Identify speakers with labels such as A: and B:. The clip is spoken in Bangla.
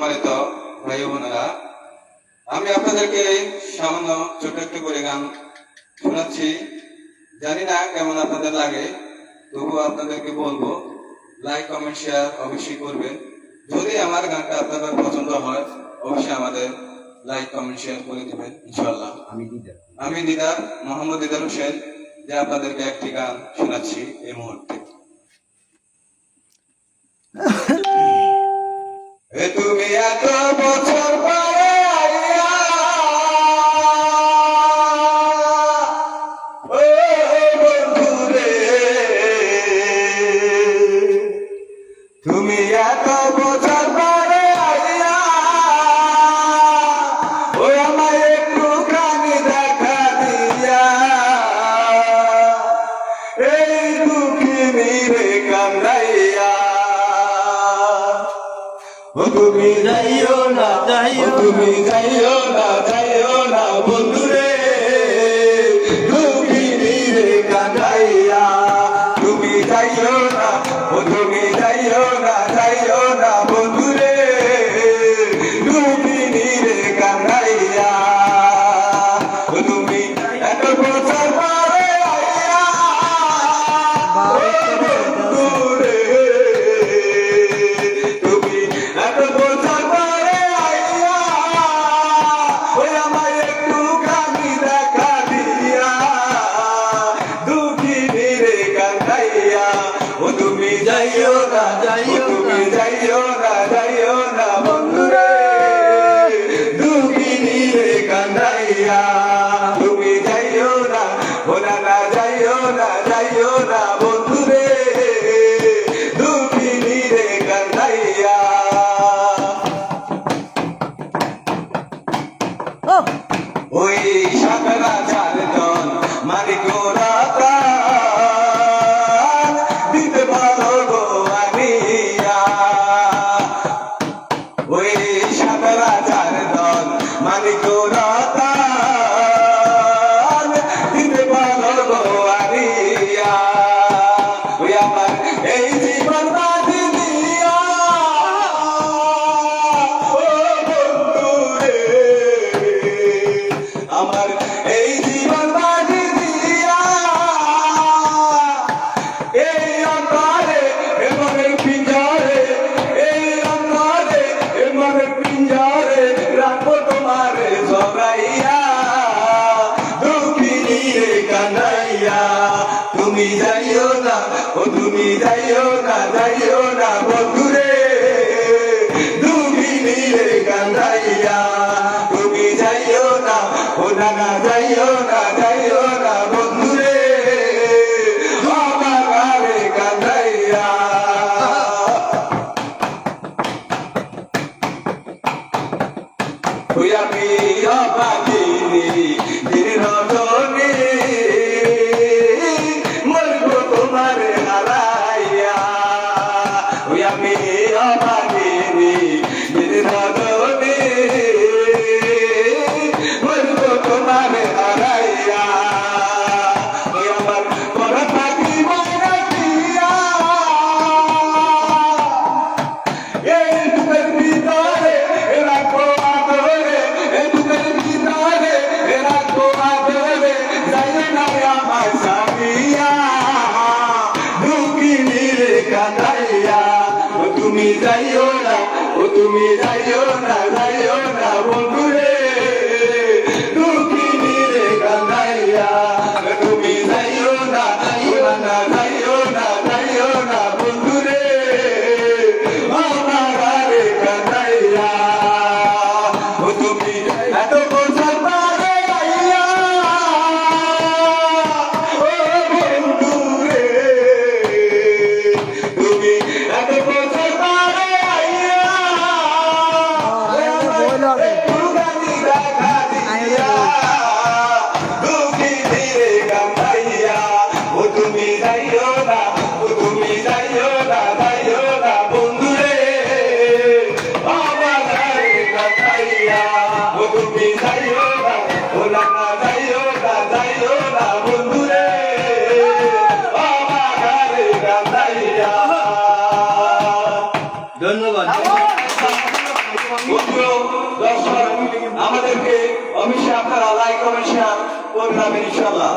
A: সম্মানিত ভাই বোনেরা, আমি আপনাদেরকে সামান্য ছোট একটু করে গান শোনাচ্ছি। জানি না কেমন আপনাদের লাগে, তবু আপনাদেরকে বলবো লাইক কমেন্ট শেয়ার অবশ্যই করবেন। যদি আমার গানটা আপনাদের পছন্দ হয় অবশ্যই আমাদের লাইক কমেন্ট শেয়ার করে দিবেন ইনশাআল্লাহ। আমি দিদার মোহাম্মদ দিদার হোসেন, যে আপনাদেরকে একটি গান শোনাচ্ছি এই মুহূর্তে। তুমি এত বছর পরে আইয়া, ও বন্ধুরে, তুমি এত বছর পরে আইয়া, ও আমায় একটুখানি দেখা দিয়া, এই দুঃখিনী রে কান্দাইয়া। ও তুমি যাইও না, ও তুমি যাইও না, যাইও না বন্ধুরে, দুঃখিনী রে কান্দাইয়া। তুমি যাইও না, ও তুমি যাইও না, যাইও না বন্ধুরে, দুঃখিনী রে কান্দাইয়া। ও তুমি এত বছর পরে আইয়া, বন্ধুরে, তুমি এত বছর পরে আইয়া, ওই আমায় একটুখানি দেখা দিয়া, দুঃখিনী রে কান্দাইয়া। ও তুমি যাইও না, যাইও তুমি যাইও না, যাইও না বন্ধুরে, দুঃখিনী রে কান্দাইয়া। তুমি যাইও না, ও না না যাইও না, যাইও না বন্ধুরে, দুঃখিনী রে কান্দাইয়া। ওই সাতরা চারজন মালিক দিতে পারো গো আনিয়া। ওই সাতরা চারজন মালিক দিতে পারো গো আনিয়া। ওই আমার এই জীবন বাজি দিয়া, ও বন্ধুরে, আমার এই জীবন বাজি দিয়া, এই অন্তরে এমনের পিঞ্জরে, এই অন্তরে এমনের পিঞ্জরে রাখবো তোমারে জগাইয়া, দুঃখিনী রে কান্দাইয়া। তুমি যাইও না, ও তুমি যাইও না, যাইও না বন্ধুরে, দুঃখিনী রে কান্দাইয়া। তুমি যাইও না, ও না না যাইও না, যাইও না বন্ধুরে, আমার রে কান্দাইয়া। ওই আমি অবাগিনী রজনী, মরবো তোমারে হারাইয়া। ওই আমি অবাগিনী রজনী, মরবো তোমারে হারাইয়া। ওই আমার পরা থাকি মরা দিয়া, এই দুঃখের ভিতরে রাখো আদরে, এই দুঃখের ভিতরে রাখো আদরে, যাইও না আমার সামিয়া, দুঃখিনী রে কান্দাইয়া। ও তুমি যাইও না, ও তুমি যাইও না, যাইও না বন্ধুরে, দুঃখিনী রে কান্দাইয়া। তুমি যাইও না, ও না যাইও না, যাইও না বন্ধুরে, আমার রে কান্দাইয়া। ও তুমি এত বছর পরে আইয়া, ও বন্ধুরে, তুমি এত বছর পরে আইয়া, একটুখানি দেখা দিয়া, দুঃখিনী রে কান্দাইয়া। ও তুমি যাইও না, ও তুমি যাইও না, যাইও না বন্ধুরে, আমার রে কান্দাইয়া। ও তুমি যাইও না, ও না না যাইও না, যাইও না বন্ধুরে, আমার রে কান্দাইয়া।
B: ধন্যবাদ।
A: অবশ্যই আপনারা লাইক কমেন্ট শেয়ার করে যাবেন ইনশাআল্লাহ।